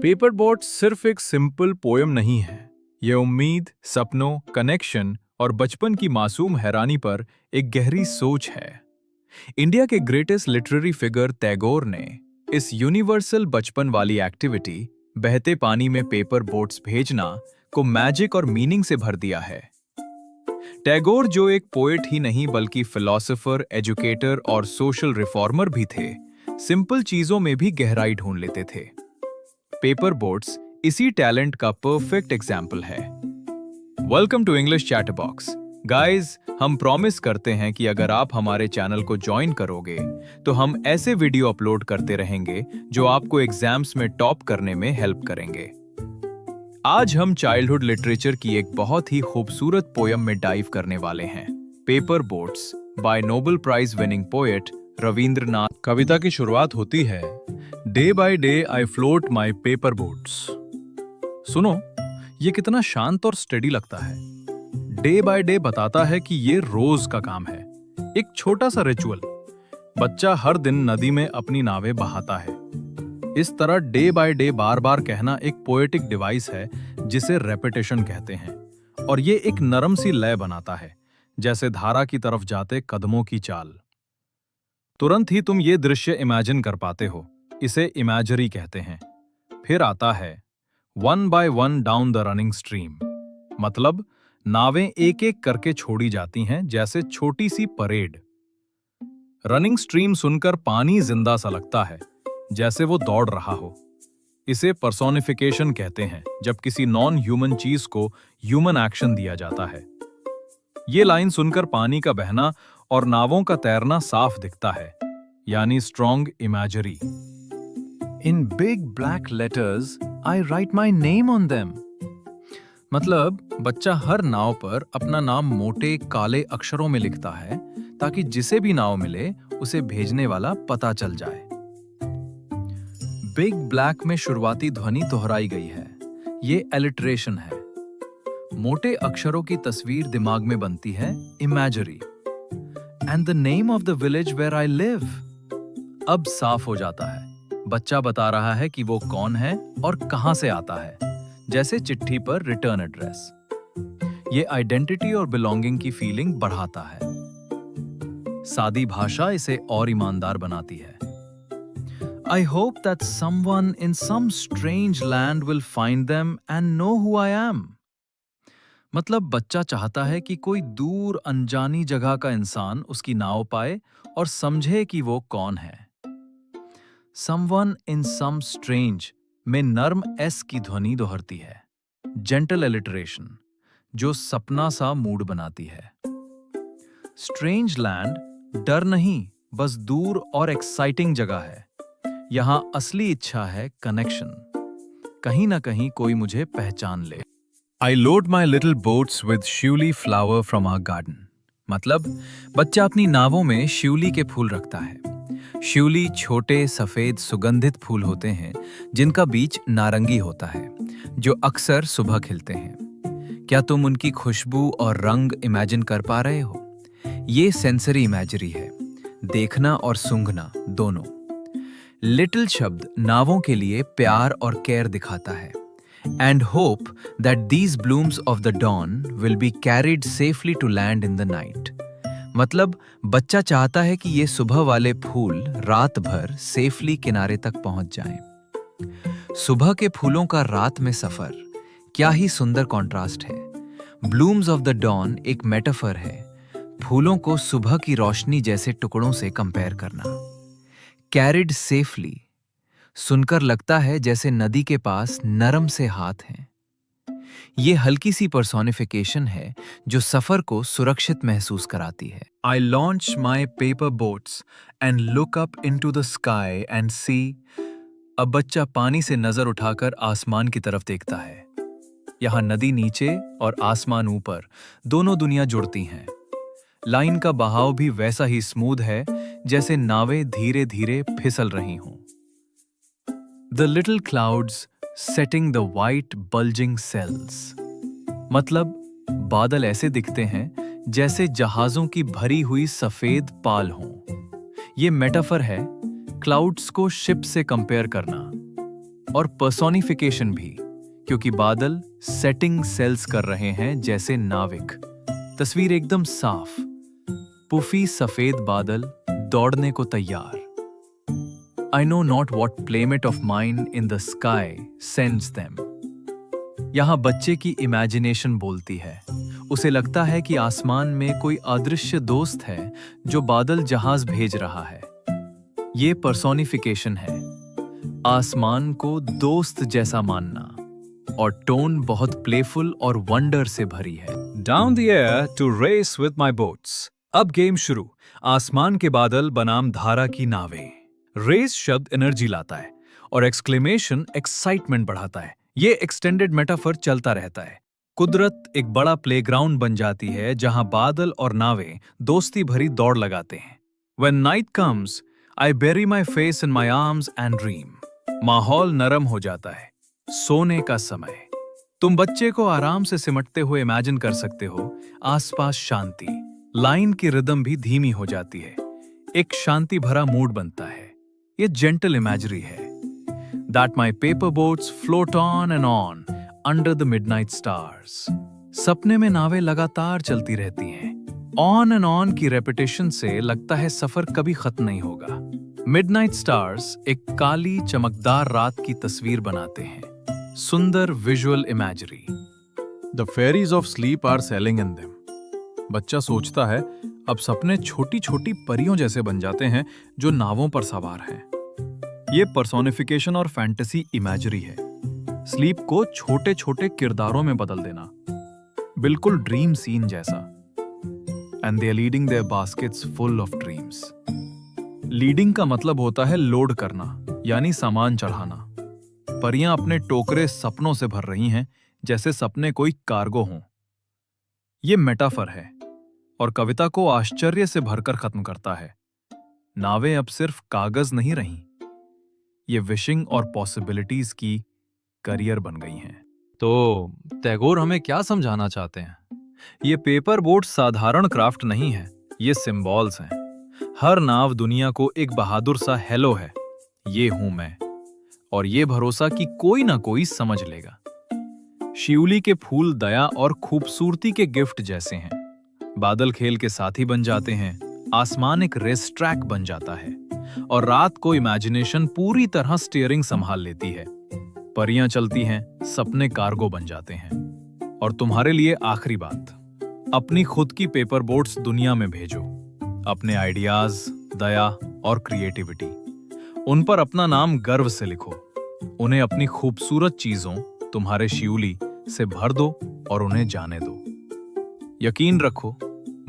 Paper boat सिर्फ एक simple poem नहीं है। ये उम्मीद, सपनों, कनेक्शन और बचपन की मासूम हैरानी पर एक गहरी सोच है। इंडिया के ग्रेटेस्ट लिटरेरी फिगर टैगोर ने इस यूनिवर्सल बचपन वाली एक्टिविटी, बहते पानी में पेपर बोट्स भेजना, को मैजिक और मीनिंग से भर दिया है। टैगोर जो एक पोएट ही नहीं बल्कि फिलोसोफर, एजुकेटर और सोशल रिफॉर्मर भी थे, सिंपल चीजों में भी गहराई ढूंढ लेते थे। पेपर बोट्स इसी टैलेंट का परफेक्ट एग्जाम्पल है। Welcome to English chat box. Guys, हम प्रॉमिस करते हैं कि अगर आप हमारे चैनल को ज्वाइन करोगे तो हम ऐसे वीडियो अपलोड करते रहेंगे जो आपको एग्जाम्स में टॉप करने में हेल्प करेंगे। आज हम चाइल्डहुड लिटरेचर की एक बहुत ही खूबसूरत पोयम में डाइव करने वाले हैं, paper boats by Nobel prize winning poet Rabindranath. कविता की शुरुआत होती है, day by day I float my paper boats. सुनो, ये कितना शांत और स्टेडी लगता है। डे बाय डे बताता है कि ये रोज का काम है, एक छोटा सा रिचुअल। बच्चा हर दिन नदी में अपनी नावें बहाता है। इस तरह डे बाय डे बार बार कहना एक पोएटिक डिवाइस है जिसे रेपिटेशन कहते हैं, और ये एक नरम सी लय बनाता है, जैसे धारा की तरफ जाते कदमों की चाल। तुरंत ही तुम ये दृश्य इमेजिन कर पाते हो, इसे इमेजरी कहते हैं। फिर आता है one by one down the running stream, मतलब नावें एक एक करके छोड़ी जाती हैं, जैसे छोटी सी परेड। रनिंग स्ट्रीम सुनकर पानी जिंदा सा लगता है, जैसे वो दौड़ रहा हो। इसे पर्सोनिफिकेशन कहते हैं, जब किसी नॉन ह्यूमन चीज को ह्यूमन एक्शन दिया जाता है। ये लाइन सुनकर पानी का बहना और नावों का तैरना साफ दिखता है, यानी strong imagery. In big black letters I right my name on them, मतलब बच्चा हर नाव पर अपना नाम मोटे काले अक्षरों में लिखता है, ताकि जिसे भी नाव मिले उसे भेजने वाला पता चल जाए। बिग ब्लैक में शुरुआती ध्वनि दोहराई गई है, ये एलिट्रेशन है। मोटे अक्षरों की तस्वीर दिमाग में बनती है, imagery. And the name of the village where I live, अब साफ हो जाता है। बच्चा बता रहा है कि वो कौन है और कहां से आता है, जैसे चिट्ठी पर रिटर्न एड्रेस। ये आइडेंटिटी और बिलोंगिंग की फीलिंग बढ़ाता है। सादी भाषा इसे और ईमानदार बनाती है। I hope that someone in some strange land will find them and know who I am. मतलब बच्चा चाहता है कि कोई दूर अनजानी जगह का इंसान उसकी नाव पाए और समझे कि वो कौन है। Someone in some strange में नर्म एस की ध्वनि दोहरती है, जेंटल एलिटरेशन, जो सपना सा मूड बनाती है। स्ट्रेंज लैंड डर नहीं, बस दूर और एक्साइटिंग जगह है। यहां असली इच्छा है कनेक्शन, कहीं ना कहीं कोई मुझे पहचान ले। I load my little boats with Shivli flower from our garden, मतलब बच्चा अपनी नावों में शिवली के फूल रखता है। शिवली छोटे सफेद सुगंधित फूल होते हैं, जिनका बीज नारंगी होता है, जो अक्सर सुबह खिलते हैं। क्या तुम उनकी खुशबू और रंग इमेजिन कर पा रहे हो? ये सेंसरी इमेजरी है, देखना और सूंघना दोनों। लिटिल शब्द नावों के लिए प्यार और केयर दिखाता है। And hope that these blooms of the dawn will be carried safely to land in the night, मतलब बच्चा चाहता है कि ये सुबह वाले फूल रात भर सेफली किनारे तक पहुंच जाएं। सुबह के फूलों का रात में सफर, क्या ही सुंदर कॉन्ट्रास्ट है। ब्लूम्स ऑफ द डॉन एक मेटाफर है, फूलों को सुबह की रोशनी जैसे टुकड़ों से कंपेयर करना। कैरिड सेफली सुनकर लगता है जैसे नदी के पास नरम से हाथ हैं। ये हल्की सी पर्सोनिफिकेशन है जो सफर को सुरक्षित महसूस कराती है। I launch my paper boats and look up into the sky and sea. अब बच्चा पानी से नजर उठाकर आसमान की तरफ देखता है। यहाँ नदी नीचे और आसमान ऊपर, दोनों दुनिया जुड़ती हैं। लाइन का बहाव भी वैसा ही स्मूथ है जैसे नावें धीरे धीरे फिसल रही हों। The little clouds setting the white bulging sails, मतलब बादल ऐसे दिखते हैं जैसे जहाजों की भरी हुई सफेद पाल हों। ये मेटाफर है क्लाउड्स को शिप से कंपेयर करना, और पर्सोनिफिकेशन भी, क्योंकि बादल सेटिंग सेल्स कर रहे हैं जैसे नाविक। तस्वीर एकदम साफ, पुफी सफेद बादल दौड़ने को तैयार। I know not what playmate of mine in the sky sends them. यहां बच्चे की इमेजिनेशन बोलती है। उसे लगता है कि आसमान में कोई अदृश्य दोस्त है जो बादल जहाज भेज रहा है। ये पर्सोनिफिकेशन है, आसमान को दोस्त जैसा मानना, और टोन बहुत प्लेफुल और वंडर से भरी है। Down the air to race with my boats. अब गेम शुरू। आसमान के बादल बनाम धारा की नावें। रेस शब्द एनर्जी लाता है और एक्सक्लेमेशन एक्साइटमेंट बढ़ाता है। ये एक्सटेंडेड मेटाफर चलता रहता है। कुदरत एक बड़ा प्लेग्राउंड बन जाती है जहां बादल और नावें दोस्ती भरी दौड़ लगाते हैं। When night comes, I bury my face in my arms and dream. माहौल नरम हो जाता है। सोने का समय। तुम बच्चे को आराम से सिमटते हुए इमेजिन कर सकते हो, आसपास शांति। लाइन की रिदम भी धीमी हो जाती है। एक शांति भरा मूड बनता है। ये जेंटल इमेजरी है। That my paper boats float on and on under the midnight stars. सपने में नावें लगातार चलती रहती हैं। ऑन एंड ऑन की रेपिटेशन से लगता है सफर कभी खत्म नहीं होगा। मिडनाइट स्टार्स एक काली चमकदार रात की तस्वीर बनाते हैं। सुंदर visual imagery. The fairies of sleep are sailing in them. बच्चा सोचता है, अब सपने छोटी छोटी परियों जैसे बन जाते हैं जो नावों पर सवार हैं। ये पर्सोनिफिकेशन और फैंटेसी इमेजरी है। स्लीप को छोटे छोटे किरदारों में बदल देना, बिल्कुल ड्रीम सीन जैसा। And they are leading their baskets full of dreams. Leading का मतलब होता है लोड करना, यानी सामान चढ़ाना। परियां अपने टोकरे सपनों से भर रही हैं, जैसे सपने कोई कार्गो हों। ये मेटाफर है और कविता को आश्चर्य से भरकर खत्म करता है। नावें अब सिर्फ कागज नहीं रहीं, ये विशिंग और पॉसिबिलिटीज की करियर बन गई हैं। तो टैगोर हमें क्या समझाना चाहते हैं? ये पेपर बोट साधारण क्राफ्ट नहीं है, ये सिंबल्स हैं। हर नाव दुनिया को एक बहादुर सा हेलो है, ये हूं मैं, और ये भरोसा कि कोई ना कोई समझ लेगा। शिउली के फूल दया और खूबसूरती के गिफ्ट जैसे हैं। बादल खेल के साथी बन जाते हैं, आसमान एक रेस ट्रैक बन जाता है, और रात को इमेजिनेशन पूरी तरह स्टीयरिंग संभाल लेती है। परियां चलती हैं, सपने कार्गो बन जाते हैं। और तुम्हारे लिए आखिरी बात, अपनी खुद की पेपर बोट्स दुनिया में भेजो। अपने आइडियाज, दया और क्रिएटिविटी, उन पर अपना नाम गर्व से लिखो। उन्हें अपनी खूबसूरत चीजों, तुम्हारे शिउली से भर दो और उन्हें जाने दो। यकीन रखो,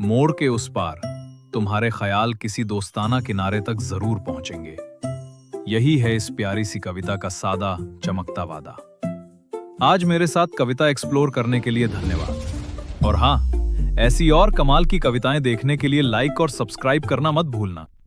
मोड़ के उस पार तुम्हारे ख्याल किसी दोस्ताना किनारे तक जरूर पहुंचेंगे। यही है इस प्यारी सी कविता का सादा चमकता वादा। आज मेरे साथ कविता एक्सप्लोर करने के लिए धन्यवाद। और हाँ, ऐसी और कमाल की कविताएं देखने के लिए लाइक और सब्सक्राइब करना मत भूलना।